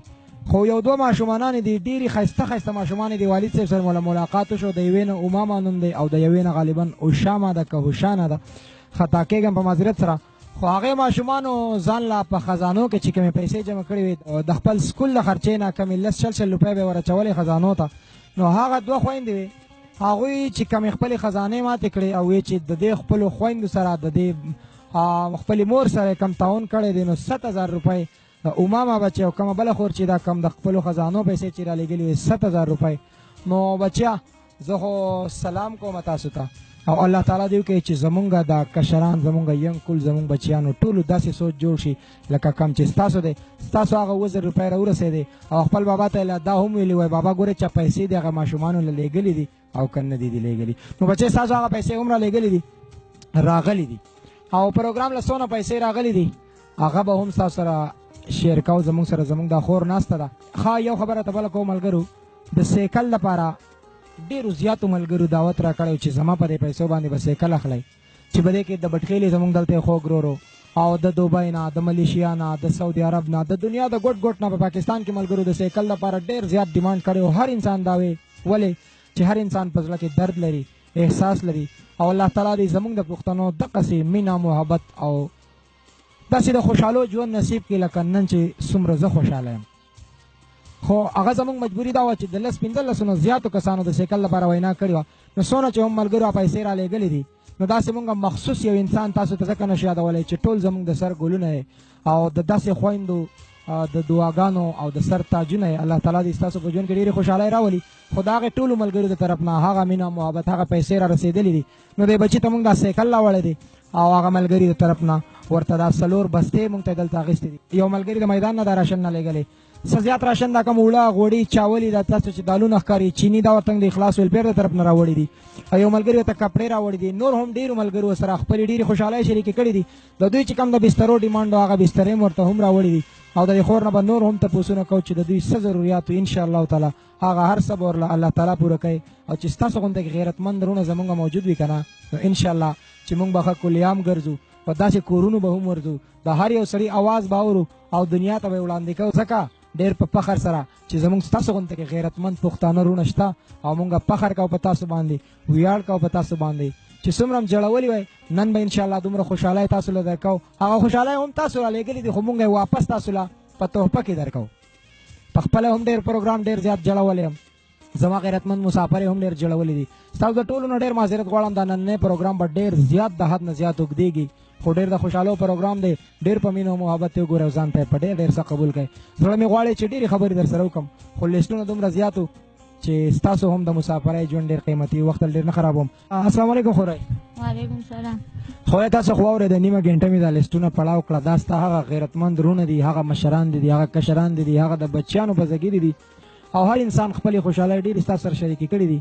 [SPEAKER 1] خو یو دوه ماشومانان دي، ډېرې ښایسته ښایسته ماشومان دي. والد صاحب سره ملاقات وشو، د یوې نه اماما نوم دی او د یوې نه غالبا اوشامه ده که هوشانه ده، خطا کېږم په معذرت سره. خو هغې ماشومانو ځان لا په خزانو کې چې کومې پیسې جمع کړې وې د خپل سکول د خرچې نه کمې 10-20 روپۍ به یې ورچولې خزانو ته، نو هغه دوه خویندې وې، هغوی چې کمې خپلې خزانې ماتې کړې او وې چې د دې خپلو خویندو سره د دې خپلې مور سره کم تعاون کړی دی، نو 7000 روپۍ د اماما بچی او کومه بله خور چې دا کم د خپلو خزانو پیسې چې را لېږلې وې 7000 روپۍ. نو بچیا زه خو سلام کوم تاسو ته، او الله تعالی دې وکړي چې زمونږ دا کشران زمونږ ینګ کول زمونږ بچیانو ټولو داسې سوچ جوړ شي لکه کم چې ستاسو دی ستاسو هغه 2000 روپۍ راورسېدی او خپل بابا ته دا هم ویلي وای بابا ګورې چې پیسې دې هغه ماشومانو له لیږلي دي او که نه دي دي لیږلي نو بچې ستاسو هغه پیسې هم را لیږلي دي راغلي دي او پروګرام له څونه پیسې راغلي دي هغه به هم ستاسو سره شیر کوو زمونږ سره زمونږ دا خور ناسته ده ښه یو خبره ته بله کوم ملګرو د سیکل لپاره ډېرو زیاتو ملګرو دعوت را کړی چې زما په دې پیسو باندې به سیکل اخلی چې په دې کې د بټخیلې زمونږ دلته خوږ رورو او د دوبۍ نه د ملیشیا نه د سعودي عرب نه د دنیا د ګوټ ګوټ نه په پاکستان کې ملګرو د سیکل لپاره ډېر زیات ډیمانډ کړی او هر انسان دا وی ولې چې هر انسان په زړه کې درد لري احساس لري او الله تعالی دې زمونږ د پښتنو دقسې مینه محبت او داسې د خوشحالو ژوند نصیب کړي لکه نن چې څومره زه خوشحاله یم خو هغه زمونږ مجبوري دا وه چې د 10-15 نه زیاتو کسانو د سیکل لپاره وینا کړې وه نو څونه چې هم ملګرو پیسې را لیږلې دي نو داسې مونږ مخصوص یو انسان تاسو ته ځکه نشو یادولی چې ټول زمونږ د سر ګلونه او د داسې خویندو د دعاګانو او د سر تاجونه الله تعالی دې ستاسو په ژوند کې ډېرې خوشحالۍ راولي خو د هغې ټولو ملګرو د طرف نه هغه مینه محبت هغه پیسې را رسېدلې دي نو دې بچي ته مونږ دا سیکل راوړی دی او هغه ملګري د طرف نه ورته دا 4 بستې مونږ ته دلته اخیستې دي یو ملګري د میدان نه دا راشن نه لیږلی څه زیات راشن دا کوم اوړه غوړي چاولي دا تاسو چې دالونه ښکاري چیني دا ورته د اخلاص ویلفیر د طرف نه راوړي دي او یو ملګري ورته کپړې راوړي دي نور هم ډېرو ملګرو سره خپلې ډېرې خوشحالۍ شریکې کړي دي د دوی چې کوم د بسترو ډیمانډ هغه بسترې هم ورته هم راوړي دي او د دې خور نه به نور هم تپوسونه کوو چې د دوی څه ضرورت وي انشاءالله تعالی هغه هر څه به ورله الله تعالی پوره کوي او چې ستاسو غونته کې غیرتمند رونه زمونږ موجود وي که نه نو انشاءالله چې مونږ به ښه کلیام ګرځو په داسې کورونو به هم ورځو د هر یو سړي اواز به اورو او دنیا ته به یې وړاندې کوو ځکه ډېر په فخر سره چې زمونږ ستاسو غونته کې غیرتمند پښتانه رونه شته او مونږ فخر کوو په تاسو باندې ویاړ کوو په تاسو باندې چې څومره هم جړولي وای نن به انشاءالله دومره خوشحالۍ تاسو له درکوو هغه خوشحالۍ هم تاسو را لیږلي دي خو مونږ یې واپس تاسو له په تحفه کې درکوو په خپله هم ډېر پروګرام ډېر زیات جړولی یم زما غیرتمند مسافر هم ډېر جړولی دي ستاسو د ټولو نه ډېر معذرت غواړم دا نننی پروګرام به ډېر زیات د حد نه زیات اوږدېږي خو ډېر د خوشحالو پروګرام دی ډېر په مینه او محبت یې وګورئ او ځان ته یې په ډېر ډېر څه قبول کړئ زړه مې غواړي چې ډېرې خبرې در سره وکړم خو لیسټونه دومره زیات و چې ستاسو هم د مسافرۍ ژوند ډېر قیمتي وخت ډېر نه خرابوم السلام علیکم خورئ
[SPEAKER 2] وعلیکم السلام
[SPEAKER 1] خو تاسو خو واورېده نیمه ګنټه مې دا لیسټونه پړاو کړه دا ستا هغه غیرتمند رونه دي هغه مشران دي هغه کشران دي هغه د بچیانو بزګیري دي او هر انسان خپلې خوشحالۍ ډېرې ستا سره شریکې کړي دي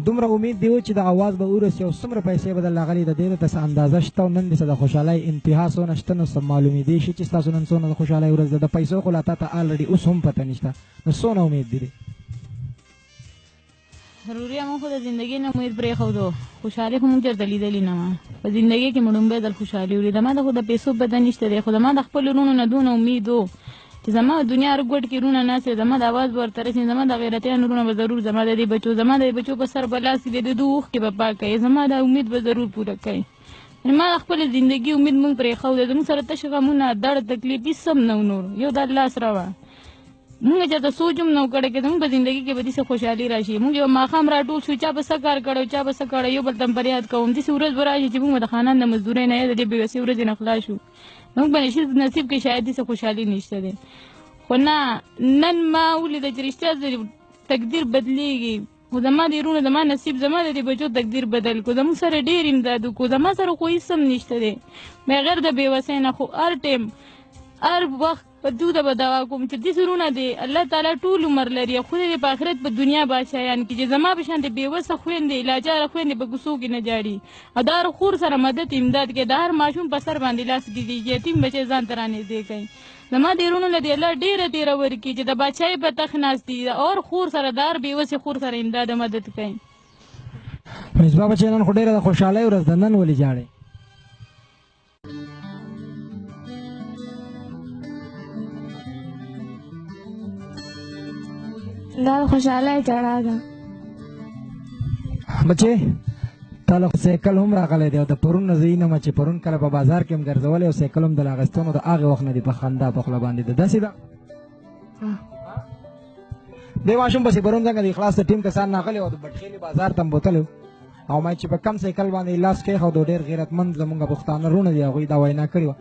[SPEAKER 1] دومره امید دی و چې د اواز به ورسي او څومره پیسې به در راغلي د دې ته څه اندازه شته او نن دې څه د خوشحالۍ انتها څونه شته نو څه معلومېدی شي چې ستاسو نن څونه د خوشحالۍ ورځ ده د پیسو خو لا تا ته الرډي اوس هم پته نشته نو څونه امید دی
[SPEAKER 2] ضروري موږ خو د زندګۍ نه امید پرېښودو خوشحالي خو موږ چېرته لیدلې نه وه په زندګۍ کې مې لومبی ځل خوشحالي ولیده ما د خو د پیسو پته نشته دی خو زما د خپلو وروڼو نه دونه امید و چې زما دنیا هر ګوټ کې وروڼه ناست دی زما د اواز به ورته رسي زما د غیرتیانو وروڼه به ضرور زما د دې بچو زما د دې بچو په سر به لاس کړي د دوی اوښکې به پاک کوي زما دا امید به ضرور پوره کوي ما د خپلې زندګي امید موږ پرېښودی زموږ سره تش غمونه درد تکلیف هېڅ هم نه و نور یو د الله سره وه مونږ چېرته سوچ هم نه و کړی که زموږ په زندګي کې به داسې خوشحالي را شي مونږ یو ماښام را ټول شو چا به څه کار کړی چا به څه کړی یو بل ته هم فریاد کوم داسې ورځ به را شي چې مونږ به د خاندان د مزدورۍ نه یا د دې بېوسۍ ورځې نه خلاص شو مونږ به نصیب کې شاید داسې خوشحالي نشته دی خو نه نن ما ولیده چې رښتیا تقدیر بدلېږي خو زما د وروڼو زما نصیب زما د دې بچو تقدیر بدل کړو زموږ سره ډېر امداد وکړو زما سره خو هېڅ هم نشته دی بغیر د بېوسۍ نه خو هر ټایم هر وخت په دو ته به دعا کوم چې داسې وروڼه دی الله تعالی ټول عمر لري او خدای دې په آخرت په دنیا بادشاهیان کړي چې زما په شانتې بېوسه خویندې لاچاره خویندې په کوڅو کې نه جاړي او د هر خور سره مدد امداد کوي د هر ماشوم په سر باندې لاس ږدي یتیم بچی ځان ته رانږدې کوي زما د وروڼو له دې الله ډېره تېره ورکړي چې د بادشاهۍ په تخت ناست دي اور خور سره د هر بېوسې خور سره امداد او مدد کوي
[SPEAKER 1] مصباح بچی نن خو ډېره د خوشحالۍ ورځ ده نن ولې ژاړئ
[SPEAKER 3] دا خوشحالۍ چړه ده
[SPEAKER 1] بچې تا له سایکل هم راغلی دی او د پرون نه زه وینم چې پرون کله په بازار کې هم ګرځولی او سایکل هم د له اخیستنو د هغې وخت نه دی په خندا په خوله باندې ده داسې ده دې ماشوم پسې پرون څنګه د اخلاص د ټیم کسان راغلي او د بټخیلې بازار ته هم بوتلی او ما چې په کم سایکل باندې لاس کېښود ډېر غیرتمند زمونږ پښتانه وروڼه دي هغوی دا وینا کړې وه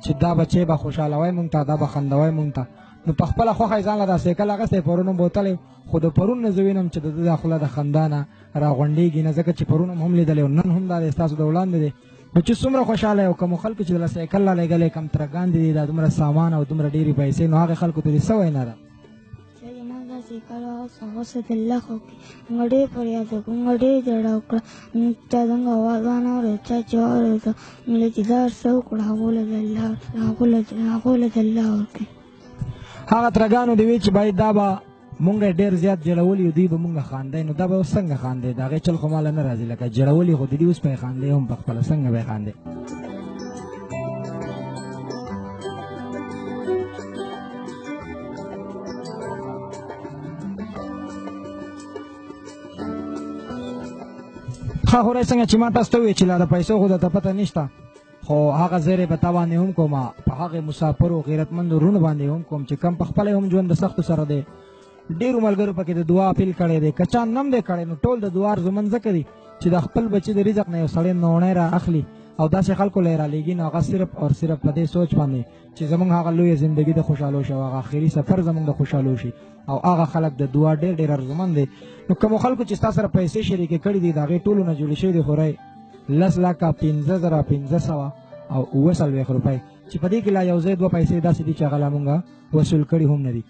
[SPEAKER 1] چې دا بچې به خوشحالوی مونږ ته دا به خندوی مونږ ته نو په خپله خوښه یې ځان له دا سایکل اخیستی پرون هم بوتلی خو د پرون نه زه وینم چې د ده دا خوله د خندا نه راغونډېږي نه ځکه چې پرون هم لیدلی او نن هم دا دی ستاسو د وړاندې دی نو چې څومره خوشحاله او کومو خلکو چې دله سایکل را لېږلی کم ترګان دي دا دومره سامان او دومره ډېرې پیسې نو هغې خلکو ته دې څه وینا ده
[SPEAKER 3] سایکل هغه د الله خو موږ ډېر فریاد وکړو موږ ډېر ژړا وکړه چا زموږ اواز وانه اورېد چا چې واورېده موږ چې دا هر څه وکړه هغو له د الله ورکړي
[SPEAKER 1] هغه ترګانو دې وی چې باید دا به مونږ ډېر زیات جړولي او دوی به مونږ خاندی نو دا به اوس څنګه خاندی د هغې چل خو ماله نه راځي لکه جړولي خو د دې اوس به یې خاندی هم په خپله څنګه به یې خاندی ښه خورئ څنګه چې ما تاسو ته وویل چې لا د پیسو خو درته پته نشته خو هغه زیری په تا باندې هم کوم په هغې مسافرو غیرتمندو وروڼو باندې هم کوم چې کم په خپله هم ژوند د سختو سره دی ډېرو ملګرو پکې د دعا اپیل کړی دی که چا نم دی کړی نو ټول د دعا ارزومند ځکه دي چې د خپل بچي د رزق نه یو سړی نوڼی را اخلي او داسې خلکو له یې رالیږي نو هغه صرف او صرف په دې سوچ باندې چې زموږ هغه لویه زندګي د خوشحالو شي او هغه آخري سفر زموږ د خوشحالو شي او هغه خلک د دعا ډېر ډېر ارزومند دی نو کومو خلکو چې ستا سره پیسې شریکې کړي دي د هغې ټولو نه جوړې شوي دي خورئ 10,15,500 او 40 روپۍ چې په دې کې لا یو ځای دوه پیسې داسې دي چې هغه لا مونږ وصول کړي هم نه دي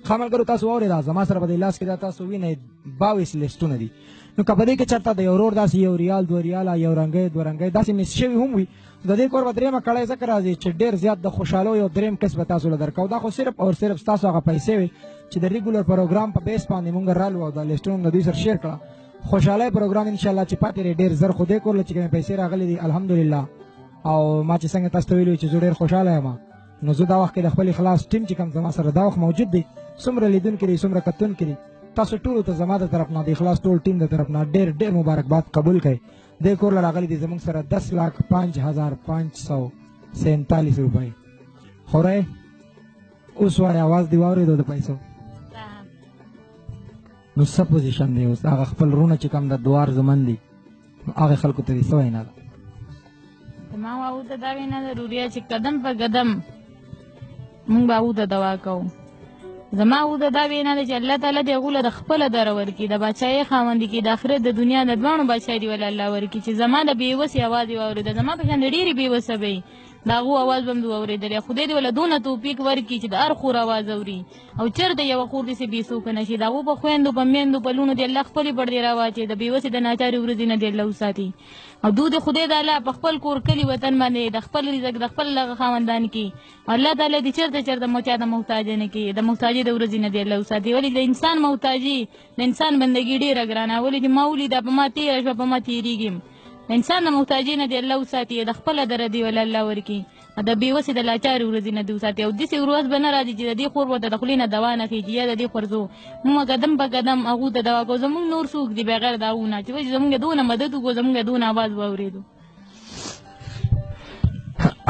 [SPEAKER 1] ښه ملګرو تاسو واورېده زما سره په دې لاس کې دا تاسو وینئ 22 لیسټونه دي نو که په دې کې چېرته د یو ورور داسې یو ریال 2 ریاله یو رنګۍ 2 رنګۍ داسې مس شوي هم وي د دې کور به درېیمه کړی ځکه راځي چې ډېر زیات د خوشحالو یو درېیم کس به تاسو له درکوو دا خو صرف او صرف ستاسو هغه پیسې وي چې د ریګولر پروګرام په بیس باندې مونږ رالو او دا لیسټونه د دوی سره شیر کړه خوشحالۍ پروګرام انشاءالله چې پاتې دی ډېر زر خو دې کور له چې کومې پیسې راغلي دي الحمدلله او ما چې څنګه تاسو ته ویلي چې زه ډېر خوشحاله یم نو زه دا وخت کې د خپل اخلاص ټیم چې کوم زما سره دا وخت موجود دی څومره لیدونکي دي څومره کتونکي دي تاسو ټولو ته زما د طرف نه د اخلاص ټول ټیم د طرف نه ډېر ډېر مبارکباد قبول کړئ دې کور له راغلي دي زموږ سره 10,05,547 روپۍ خورئ اوس وایي اواز دې واورېدو د پیسو نو څه پوزیشن دی اوس هغه خپل وروڼه چې کوم د دعا ارزومند دي نو هغې خلکو ته دې څه وینا ده
[SPEAKER 2] زما هغو ته دا وینا ضروري ده چې قدم په قدم مونږ به هغو ته دعا کوو زما هغو ته دا وینا ده چې الله تعالی دې هغو له د خپله دره ورکړي د بادشاهۍ خاوندي کړي د آخرت د دنیا د دواړو بادشاهۍ دې ولې الله ورکړي چې زما د بېوسې اواز یې واورېده زما په شان د ډېرې بېوسه به د هغو اواز به هم دې واورېدلی خدای دې ولله دونه توفیق ورکړي چې د هر خور اواز اوري او چېرته یوه خور داسې بېڅوکه نه شي د هغو په خویندو په میندو په لوڼو دې الله خپلې پردې راواچوي د بېوسې د ناچارې ورځې نه دې الله وساتي او دو د خدای تعالی په خپل کور کلي وطن باندې د خپل رزق د خپل خاوندان کې الله تعالی دې چېرته مو چا ته محتاج نه کړي د محتاجۍ د ورځې نه دې الله وساتي ولې د انسان محتاجي د انسان بندګي ډېره ګرانه ولې چې ما ولیده په ما تېره شوه په ما تېرېږم د انسان د محتاجۍ نه دې الله وساتي د خپله دره دې ولې الله ورکړي د بېوسې د لاچارې ورځې نه دې وساتي او داسې ورځ به نه راځي چې د دې خور ورته د خولې نه دوا نه خېږي یا د دې خورځو موږ قدم په قدم هغو ته دوا کوو زموږ نور څوک دي بغیر د هغو نه چې وایي زموږ دونه مدد وکړو زموږ دونه اواز واورېدو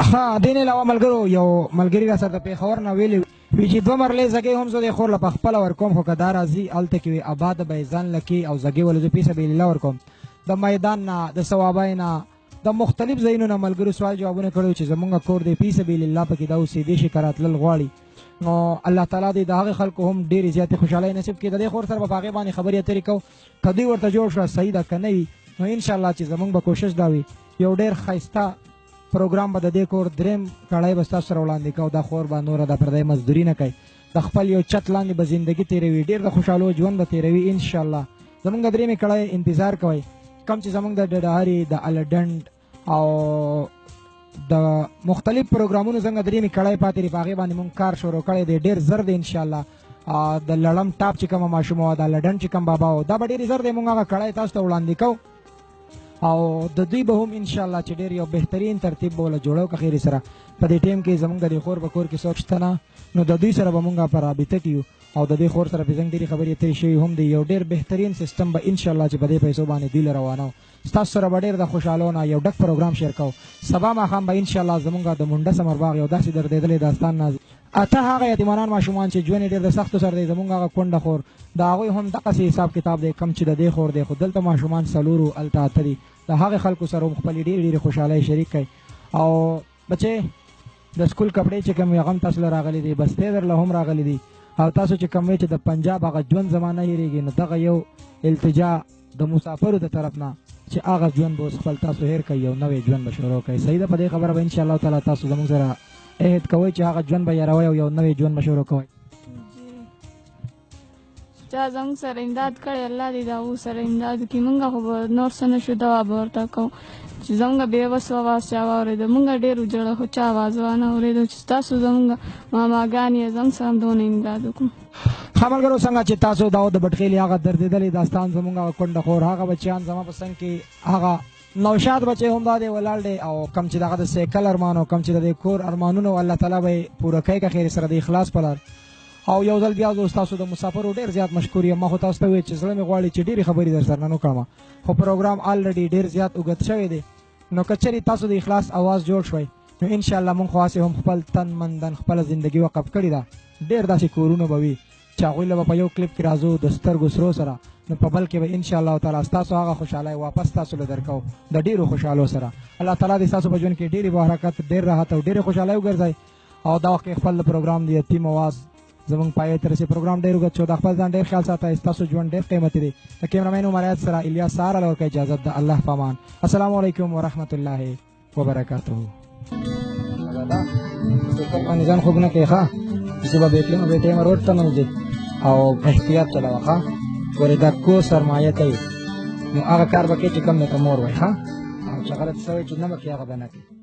[SPEAKER 1] ها دې نه علاوه ملګرو یو ملګري را سره د پېښور نه ویلي وي چې 2 مرلې زګۍ هم زه د خور له پخپله ورکوم خو که دا راځي هلته کې وي آباد به یې ځان لکې او زګۍ ولې زه فی سبیل الله ورکوم د میدان نه د ثوابۍ نه د مختلف ځایونو نه ملګرو سوال جوابونه کړي چې زمونږ کور دی فی سبیل الله پکې دا اوسېدی شي که راتلل غواړي نو الله تعالی دې د هغې خلکو هم ډېرې زیاتې خوشحالۍ نصیب کړي د دې خور سره به په هغې باندې خبرې اترې کوو که دوی ورته جوړ شوه صحیح ده که نه وي نو انشاءالله چې زمونږ به کوشش دا وي یو ډېر ښایسته پروګرام به د دې کور درېیم کړی به ستاسو سره وړاندې کوو دا خور به نوره د پردی مزدوري نه کوي د خپل یو چت لاندې به زندګي تېروي ډېر د خوشحالو ژوند به تېروي انشاءالله زمونږ د درېیمې کړی انتظار کوئ کم چې زمونږ د ډډهاري د الډنډ او د مختلف پروګرامونو څنګه درېیمې کړی پاتې دی په هغې باندې مونږ کار شروع کړی دی ډېر زر دی انشاءالله د لړم ټاپ چې کومه ماشوم وه د لډن چې کوم بابا و دا به ډېرې زر دی مونږ هغه کړی تاسو ته وړاندې کوو او د دوی به هم انشاءالله چې ډېر یو بهترین ترتیب به وله جوړو که خیرې سره په دې ټایم کې زمونږ د دې خور په کور کې څوک شته نه نو د دوی سره به مونږ په رابطه کې یو او د دې خور سره په زنګ ډېرې خبرې اترې شوي هم دی یو ډېر بهترین سیستم به انشاءالله چې په دې پیسو باندې دوی له روانو ستاسو سره به ډېر د خوشحالو نه یو ډک پروګرام شیر کوو سبا ماښام به انشاءالله زمونږ د منډه سمر باغ یو داسې دردېدلی داستان نه اته هغه یتیمانان ماشومان چې ژوند یې ډېر د سختو سره دی زمونږ هغه کونډه خور د هغوی هم دقسې حساب کتاب دی کم چې د دې خور دی خو دلته ماشومان څلورو هلته اته دي د هغې خلکو سره هم خپلې ډېرې ډېرې خوشحالۍ شریک کوي او بچې د سکول کپړې چې کوم هغه هم تاسو له راغلي دي، بستې درله هم راغلي دي، او تاسو چې کوم وایي چې د پنجاب هغه ژوند زما نه هېرېږي، نو دغه یو التجا د مسافرو د طرف نه چې هغه ژوند به اوس خپل تاسو هېر کوئ، یو نوی ژوند به شروع کوئ. صحیح ده؟ په دې خبره به انشاءالله تعالی تاسو زموږ سره عهد کوئ چې هغه ژوند به هېروئ او یو نوی ژوند به شروع کوئ.
[SPEAKER 4] چا زموږ سره امداد کړی الله دې د هغو سره امداد وکړي. مونږ خو به نور څه نه شو دوا به ورته کوو چې زموږ بېوه سو اواز چا واورېده. مونږ ډېر وژړل خو چا اواز وانه اورېده چې تاسو زموږ ماماګانې یې زموږ سره دونه امداد وکړو.
[SPEAKER 1] ښه ملګرو، څنګه چې تاسو دا د بټخیلې هغه دردېدلې داستان زموږ هغه کونډه خور هغه بچیان زما په څنګ کې هغه نوشاد بچی هم دا دی ولاړ دی، او کم چې دغه د سایکل ارمان او کم چې د دې کور ارمانونه الله تعالی به یې پوره کوي که خیر سره د اخلاص په لار. او یو ځل بیا زه ستاسو د مسافرو ډېر زیات مشکور یم. ما خو تاسو ته وویل چې زړه مې غواړي چې ډېرې خبرې در سره نه وکړم، خو پروګرام آلریډي ډېر زیات اوږد شوی دی. نو که چېرې تاسو د اخلاص اواز جوړ شوئ نو انشاءالله مونږ خو هسې هم خپل تن من دن خپله زندګي وقف کړې ده. ډېر داسې کورونه به وي چې هغوی له به په یو کلیپ کې راځو د سترګو سرو سره، نو په بل کې به انشاءالله تعالی ستاسو هغه خوشحالۍ واپس تاسو له درکوو د ډېرو خوشحالو سره. الله تعالی دې ستاسو په ژوند کې ډېرې برکت، ډېر راحت او ډېرې خوشحالۍ وګرځوي. او دا وخت کې خپل پروګرام د یتیم اواز زموږ پای ته رسي. پروګرام ډېر اوږد شو، د خپل ځان ډېر خیال ساتئ. ستاسو ژوند ډېر قیمتي دی. د کیمرامین عمریات سره الیاس سهارا له ورکوي اجازت ده. الله پامان. السلام علیکم ورحمت الله وبرکاتہ. باندې ځان خوب نه کوي ښه، چې به بې ټایمه روډ ته نه وځي، او احتیاط چلوه ښه. ګورې دا کور سرمایه کوي، نو هغه کار به کوي چې کوم درته مور وایي ښه، او چې غلط څه وایي چې نه به کوي هغه به نه کوي.